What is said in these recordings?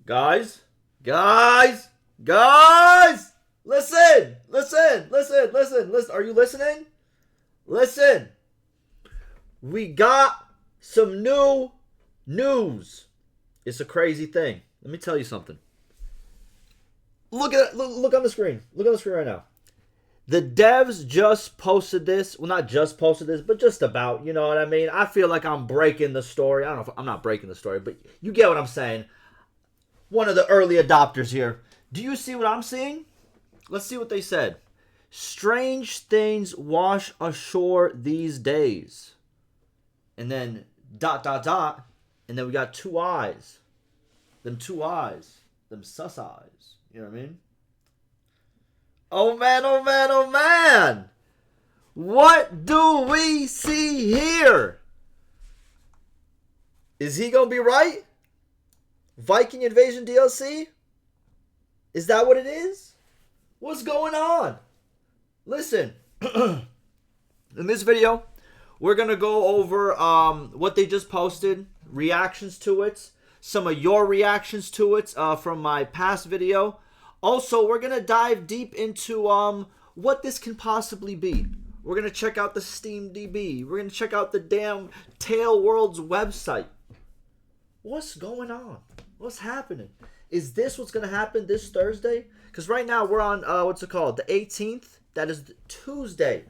Guys, guys, guys, listen. Are you listening? Listen. We got some new news. It's a crazy thing. Let me tell you something. Look on the screen. Look on the screen right now. The devs just posted this. Well, not just posted this, but just about. You know what I mean? I feel like I'm breaking the story. I don't know if I'm not breaking the story, but you get what I'm saying. One of the early adopters here. Do you see what I'm seeing? Let's see what they said. Strange things wash ashore these days. And then ... And then we got two eyes. Them two eyes. Them sus eyes. You know what I mean? Oh man, oh man, oh man! What do we see here? Is he gonna be right? Viking Invasion DLC? Is that what it is? What's going on? Listen, in this video, we're going to go over what they just posted, reactions to it, some of your reactions to it from my past video. Also, we're going to dive deep into what this can possibly be. We're going to check out the Steam DB. We're going to check out the damn Tail World's website. What's going on? What's happening? Is this what's going to happen this Thursday? Because right now we're on, what's it called? The 18th. That is Tuesday.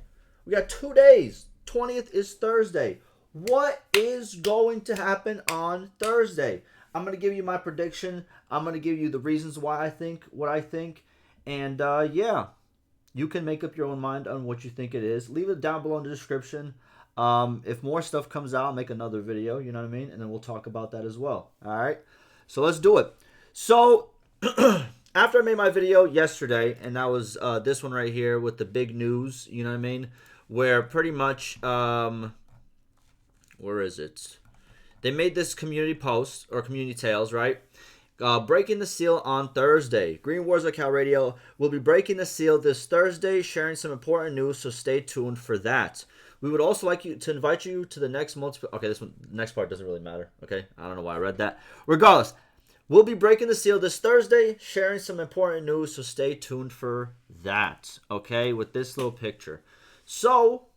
We got 2 days. 20th is Thursday. What is going to happen on Thursday? I'm going to give you my prediction. I'm going to give you the reasons why I think what I think. And yeah, you can make up your own mind on what you think it is. Leave it down below in the description. If more stuff comes out, I'll make another video, you know what I mean? And then we'll talk about that as well. All right? So let's do it. So after I made my video yesterday, and that was this one right here with the big news, you know what I mean? Where pretty much, where is it? They made this community post, or community tales, right? Breaking the seal on Thursday. Green Wars of Cal Radio will be breaking the seal this Thursday, sharing some important news, so stay tuned for that. We would also like to invite you to the next multiple... Okay, this one, next part doesn't really matter, okay? I don't know why I read that. Regardless, we'll be breaking the seal this Thursday, sharing some important news, so stay tuned for that, okay? With this little picture. So,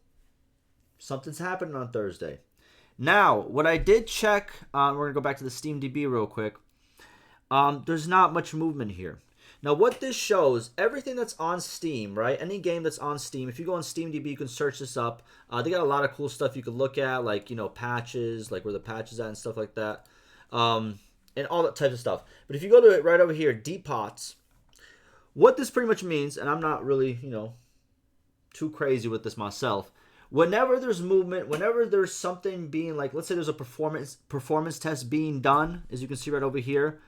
something's happening on Thursday. Now, what I did check, we're going to go back to the Steam DB real quick. There's not much movement here. Now, what this shows, everything that's on Steam, right? Any game that's on Steam, if you go on Steam DB, you can search this up. They got a lot of cool stuff you can look at, like, you know, patches, like where the patch is at and stuff like that. And all that types of stuff. But if you go to it right over here, Depots, what this pretty much means, and I'm not really, you know, too crazy with this myself. Whenever there's movement, whenever there's something being like, let's say there's a performance test being done, as you can see right over here,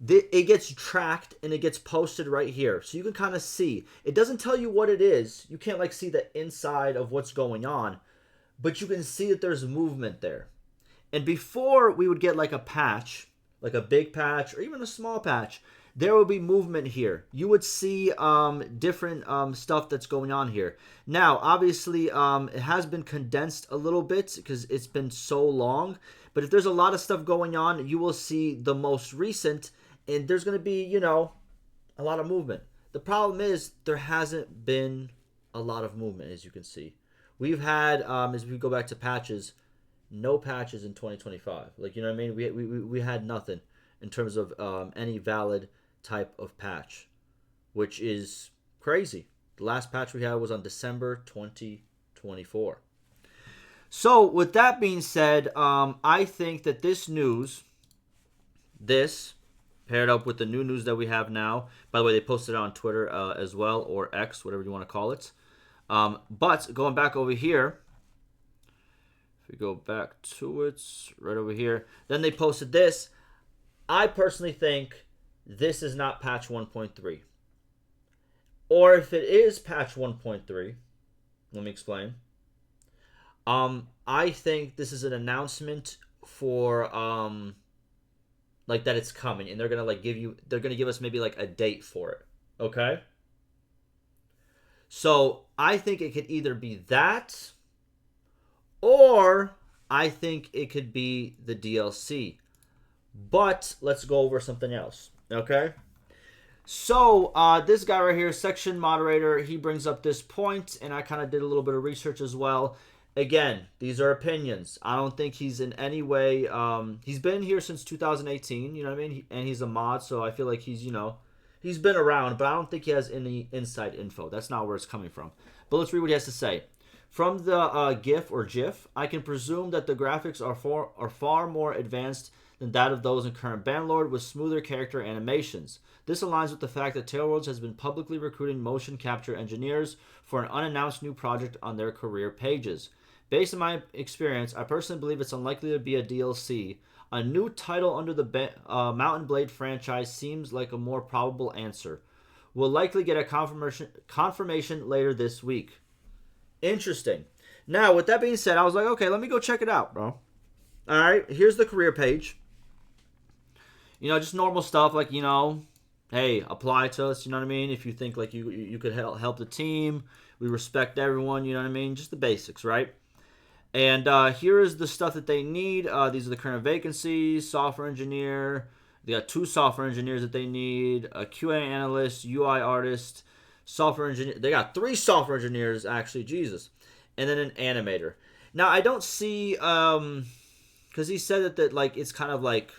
it gets tracked and it gets posted right here. So you can kind of see. It doesn't tell you what it is. You can't like see the inside of what's going on, but you can see that there's movement there. And before we would get like a patch, like a big patch or even a small patch, there will be movement here. You would see different stuff that's going on here. Now, obviously, it has been condensed a little bit because it's been so long. But if there's a lot of stuff going on, you will see the most recent, and there's going to be, you know, a lot of movement. The problem is there hasn't been a lot of movement, as you can see. We've had, as we go back to patches, no patches in 2025. Like, you know what I mean? We had nothing in terms of any valid type of patch, which is crazy. The last patch we had was on December 2024. So with that being said, I think that this news, paired up with the new news that we have now, by the way, they posted it on Twitter as well, or X, whatever you want to call it. But going back over here, if we go back to it, right over here, then they posted this. I personally think this is not patch 1.3. Or if it is patch 1.3, let me explain. I think this is an announcement for like that it's coming, and they're gonna like they're gonna give us maybe like a date for it. Okay? So I think it could either be that, or I think it could be the DLC. But let's go over something else, okay? So, this guy right here, section moderator, he brings up this point, and I kind of did a little bit of research as well. Again, these are opinions. I don't think he's in any way, he's been here since 2018, you know what I mean? And he's a mod, so I feel like he's, you know, he's been around, but I don't think he has any inside info. That's not where it's coming from. But let's read what he has to say. From the GIF or GIF, I can presume that the graphics are far more advanced than that of those in current Bannerlord with smoother character animations. This aligns with the fact that Tailworlds has been publicly recruiting motion capture engineers for an unannounced new project on their career pages. Based on my experience, I personally believe it's unlikely to be a DLC. A new title under the Mountain Blade franchise seems like a more probable answer. We'll likely get a confirmation later this week. Interesting. Now, with that being said, I was like, okay, let me go check it out, bro. All right, here's the career page. You know, just normal stuff like, you know, hey, apply to us, you know what I mean? If you think like you could help the team, we respect everyone, you know what I mean? Just the basics, right? And here is the stuff that they need. These are the current vacancies, software engineer. They got 2 software engineers that they need, a QA analyst, UI artist, software engineer. They got 3 software engineers, actually, Jesus. And then an animator. Now, I don't see, because he said that like it's kind of like,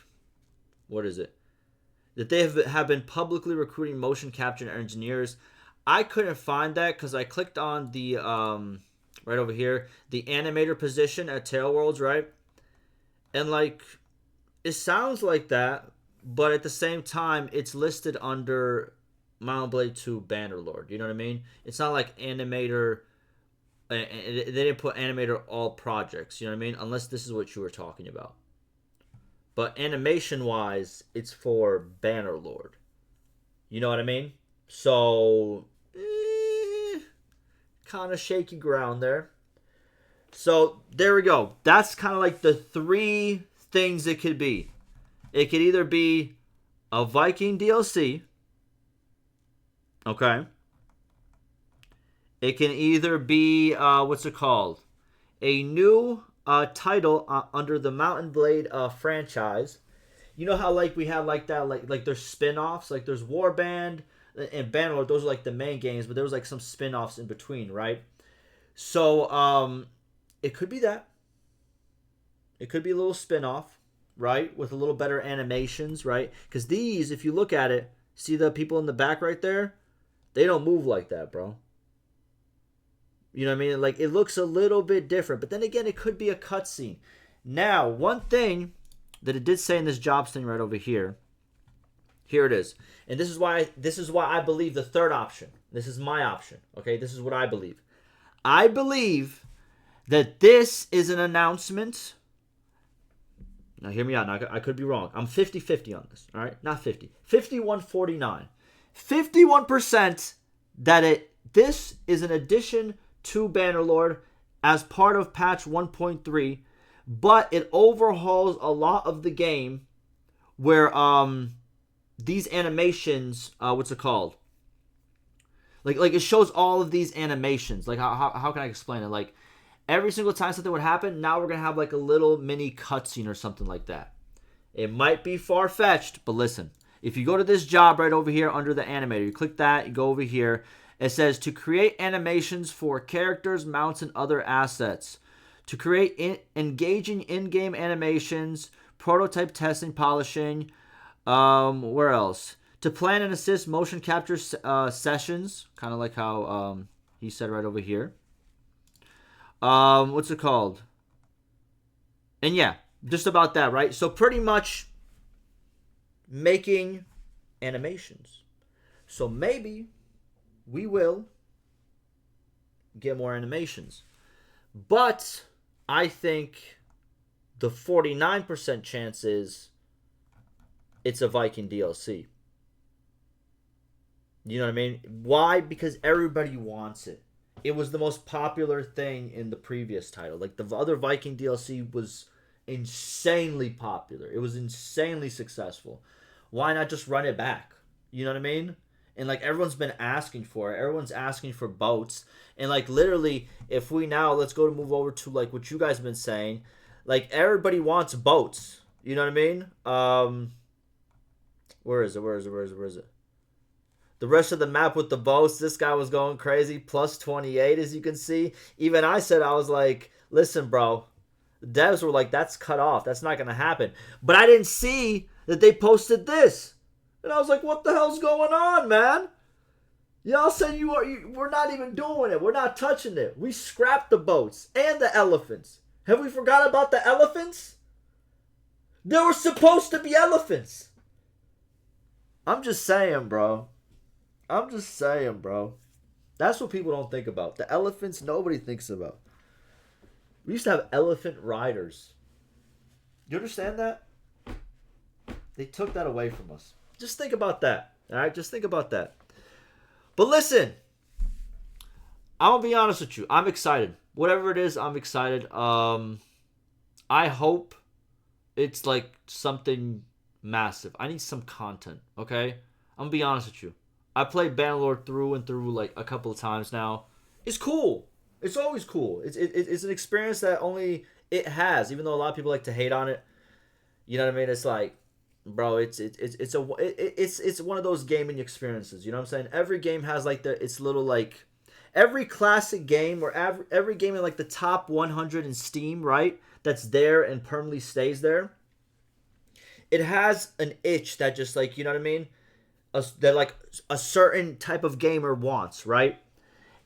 what is it? That they have been publicly recruiting motion capture engineers. I couldn't find that because I clicked on the, right over here, the animator position at Tailworlds, right? And like, it sounds like that, but at the same time, it's listed under Mountain Blade 2 Bannerlord. You know what I mean? It's not like animator. They didn't put animator all projects. You know what I mean? Unless this is what you were talking about. But animation-wise, it's for Bannerlord. You know what I mean? So, kind of shaky ground there. So, there we go. That's kind of like the 3 things it could be. It could either be a Viking DLC. Okay. It can either be, what's it called? A new title under the Mountain Blade franchise. You know how like we have like that, like there's spin-offs? Like there's Warband and Bannerlord. Those are like the main games, but there was like some spin-offs in between, right? So, it could be that. It could be a little spin-off, right? With a little better animations, right? Because these, if you look at it, see the people in the back right there? They don't move like that, bro. You know what I mean? Like, it looks a little bit different. But then again, it could be a cutscene. Now, one thing that it did say in this jobs thing right over here. Here it is. And this is why I believe the third option. This is my option. Okay? This is what I believe. I believe that this is an announcement. Now, hear me out. Now, I could be wrong. I'm 50-50 on this. All right? Not 50. 51-49. 51% that this is an addition to Bannerlord as part of patch 1.3, but it overhauls a lot of the game where these animations, what's it called? Like it shows all of these animations. Like how can I explain it? Like every single time something would happen, now we're gonna have like a little mini cutscene or something like that. It might be far-fetched, but listen. If you go to this job right over here under the animator, you click that, you go over here. It says to create animations for characters, mounts, and other assets. To create engaging in-game animations, prototype testing, polishing. Where else? To plan and assist motion capture sessions. Kind of like how he said right over here. What's it called? And yeah, just about that, right? So pretty much making animations. So maybe we will get more animations. But I think the 49% chance is it's a Viking DLC. You know what I mean? Why? Because everybody wants it. It was the most popular thing in the previous title. Like the other Viking DLC was insanely popular. It was insanely successful. Why not just run it back? You know what I mean? And like everyone's been asking for it. Everyone's asking for boats. And like literally, if we now move over to like what you guys have been saying, like everybody wants boats. You know what I mean? Where is it? Where is it? Where is it? Where is it? The rest of the map with the boats, this guy was going crazy. Plus 28, as you can see. Even I said, I was like, listen, bro. The devs were like, that's cut off. That's not going to happen. But I didn't see that they posted this. And I was like, what the hell's going on, man? Y'all said we're not even doing it. We're not touching it. We scrapped the boats and the elephants. Have we forgot about the elephants? There were supposed to be elephants. I'm just saying, bro. I'm just saying, bro. That's what people don't think about. The elephants, nobody thinks about. We used to have elephant riders. You understand that? They took that away from us. Just think about that. All right? Just think about that. But listen, I'm going to be honest with you. I'm excited. Whatever it is, I'm excited. I hope it's like something massive. I need some content, okay? I'm going to be honest with you. I played Bannerlord through and through like a couple of times now. It's cool. It's always cool. It's an experience that only it has, even though a lot of people like to hate on it. You know what I mean? It's like, bro, it's one of those gaming experiences. You know what I'm saying? Every game has like its little like every classic game or every game in like the top 100 in Steam, right? That's there and permanently stays there. It has an itch that just like, you know what I mean? That like a certain type of gamer wants, right?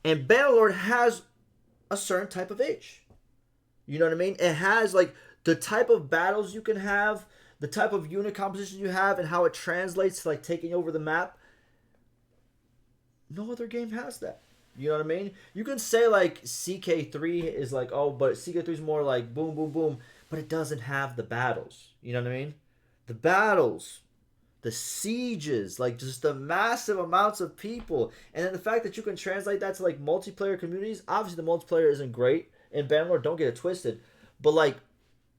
And Bannerlord has a certain type of itch. You know what I mean? It has like the type of battles you can have, the type of unit composition you have, and how it translates to like taking over the map. No other game has that. You know what I mean? You can say like CK3 is like, oh, but CK3 is more like boom, boom, boom, but it doesn't have the battles. You know what I mean? The battles, the sieges, like just the massive amounts of people, and then the fact that you can translate that to like multiplayer communities. Obviously, the multiplayer isn't great in Bannerlord. Don't get it twisted, but like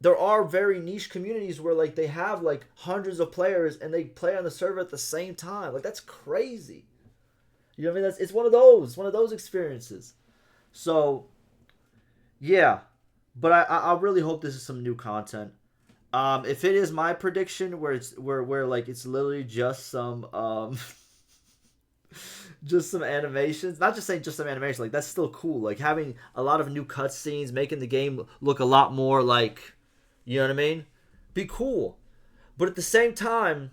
there are very niche communities where like they have like hundreds of players and they play on the server at the same time. Like that's crazy. You know what I mean? It's one of those experiences. So yeah, but I really hope this is some new content. If it is my prediction where it's where like it's literally just some just some animations, not just saying just some animations, like that's still cool. Like having a lot of new cutscenes, making the game look a lot more like, you know what I mean? Be cool. But at the same time,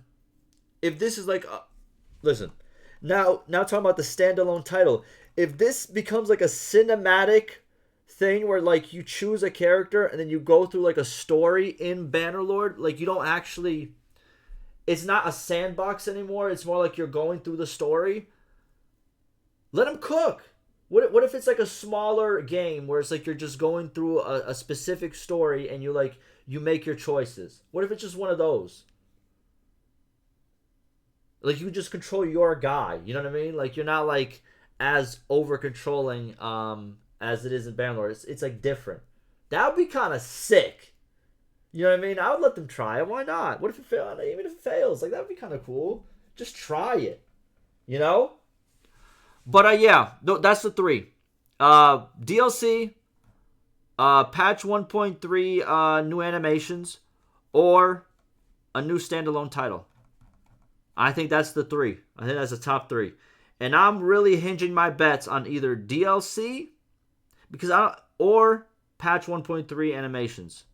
if this is like listen, now talking about the standalone title, if this becomes like a cinematic thing where like you choose a character and then you go through like a story in Bannerlord, like you don't actually, it's not a sandbox anymore, it's more like you're going through the story. Let them cook. What if it's like a smaller game where it's like you're just going through a specific story and you make your choices? What if it's just one of those? Like you just control your guy, you know what I mean? Like you're not like as over controlling as it is in Bannerlord. It's like different. That would be kind of sick. You know what I mean? I would let them try it. Why not? What if it fails? Even if it fails, like that would be kind of cool. Just try it. You know? But yeah, that's the three. DLC, patch 1.3, new animations, or a new standalone title. I think that's the three. I think that's the top three. And I'm really hinging my bets on either DLC or patch 1.3 animations.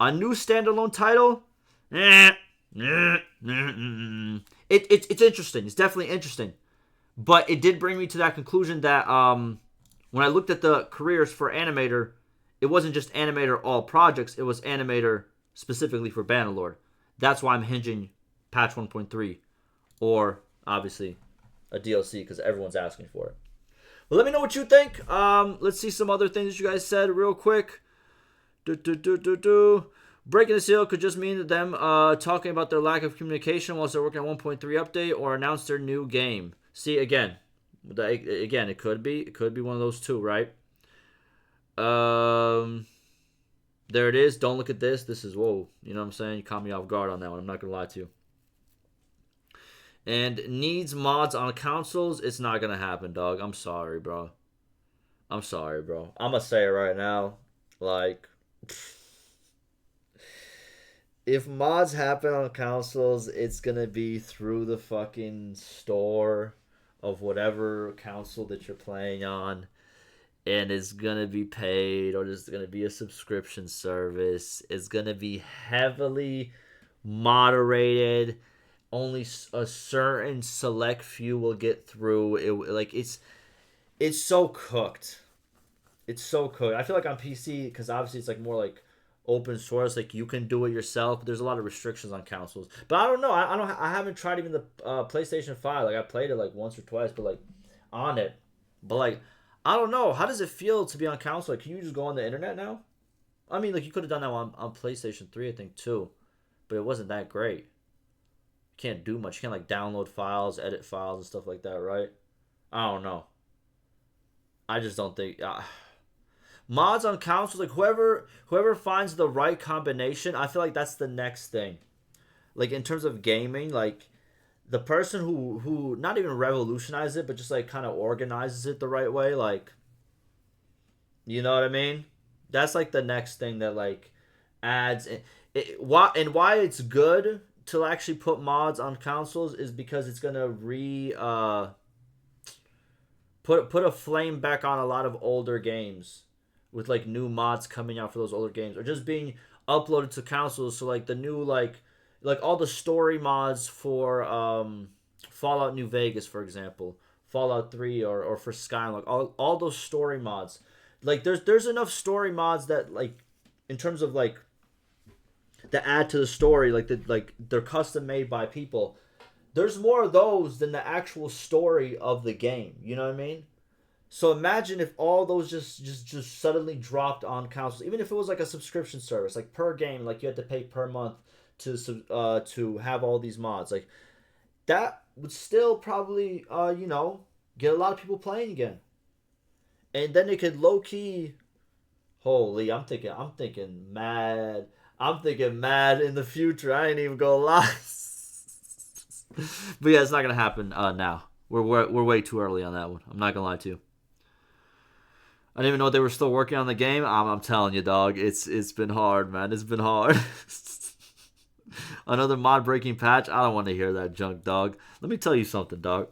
A new standalone title, it's interesting. It's definitely interesting. But it did bring me to that conclusion that when I looked at the careers for animator, it wasn't just animator all projects. It was animator specifically for Bannerlord. That's why I'm hinging patch 1.3 or obviously a DLC because everyone's asking for it. Well, let me know what you think. Let's see some other things that you guys said real quick. Breaking the seal could just mean them talking about their lack of communication whilst they're working on 1.3 update or announce their new game. See, again, it could be one of those two, right? There it is. Don't look at this. This is, whoa. You know what I'm saying? You caught me off guard on that one. I'm not going to lie to you. And needs mods on consoles. It's not going to happen, dog. I'm sorry, bro. I'm going to say it right now. Like, if mods happen on consoles, it's gonna be through the fucking store of whatever console that you're playing on, and it's gonna be paid, or there's gonna be a subscription service. It's gonna be heavily moderated. Only a certain select few will get through. It's so cooked. It's so cooked. I feel like on PC, because obviously it's like more like open source, like you can do it yourself. But there's a lot of restrictions on consoles. But I don't know. I don't. I haven't tried even the PlayStation 5. Like I played it like once or twice, but like on it. But like I don't know. How does it feel to be on console? Like, can you just go on the internet now? I mean, like you could have done that on PlayStation 3, I think too, but it wasn't that great. You can't do much. You can't like download files, edit files, and stuff like that, right? I don't know. I just don't think. Mods on consoles, like whoever finds the right combination, I feel like that's the next thing. Like in terms of gaming, like the person who not even revolutionizes it, but just like kind of organizes it the right way, like you know what I mean? That's like the next thing that like adds why it's good to actually put mods on consoles is because it's gonna put a flame back on a lot of older games with like new mods coming out for those older games or just being uploaded to consoles. So like the new like all the story mods for Fallout New Vegas, for example, Fallout 3 or for Skyrim, like all those story mods. Like there's enough story mods that like in terms of like the add to the story, like they're custom made by people. There's more of those than the actual story of the game. You know what I mean? So imagine if all those just suddenly dropped on consoles, even if it was like a subscription service, like per game, like you had to pay per month to have all these mods. Like that would still probably get a lot of people playing again, and then it could low key. Holy, I'm thinking mad in the future. I ain't even gonna lie. But yeah, it's not gonna happen now. We're way too early on that one. I'm not gonna lie to you. I didn't even know they were still working on the game. I'm telling you, dog. It's been hard, man. It's been hard. Another mod breaking patch. I don't want to hear that junk, dog. Let me tell you something, dog.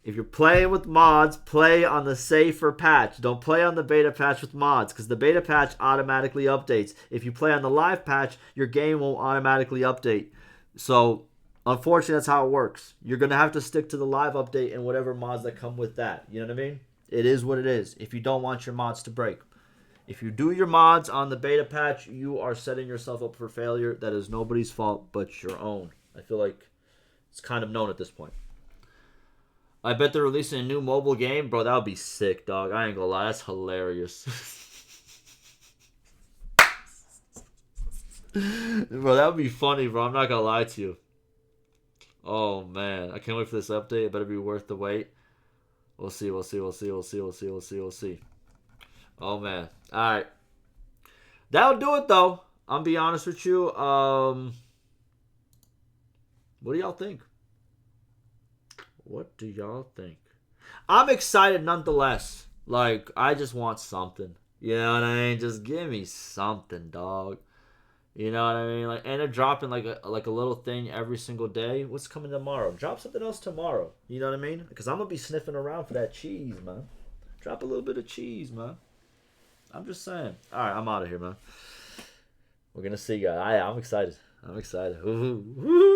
If you're playing with mods, play on the safer patch. Don't play on the beta patch with mods, because the beta patch automatically updates. If you play on the live patch, your game won't automatically update. So, unfortunately, that's how it works. You're going to have to stick to the live update and whatever mods that come with that. You know what I mean? It is what it is if you don't want your mods to break. If you do your mods on the beta patch, you are setting yourself up for failure. That is nobody's fault but your own. I feel like it's kind of known at this point. I bet they're releasing a new mobile game. Bro, that would be sick, dog. I ain't gonna lie. That's hilarious. Bro, that would be funny, bro. I'm not gonna lie to you. Oh, man. I can't wait for this update. It better be worth the wait. We'll see. Oh, man. All right. That'll do it, though. I'll be honest with you. What do y'all think? What do y'all think? I'm excited nonetheless. Like, I just want something. You know what I mean? Just give me something, dog. You know what I mean? Like, and they're dropping like a little thing every single day. What's coming tomorrow? Drop something else tomorrow. You know what I mean? Because I'm gonna be sniffing around for that cheese, man. Drop a little bit of cheese, man. I'm just saying. All right, I'm out of here, man. We're gonna see, guys. I'm excited. I'm excited. Woo-hoo. Woo-hoo.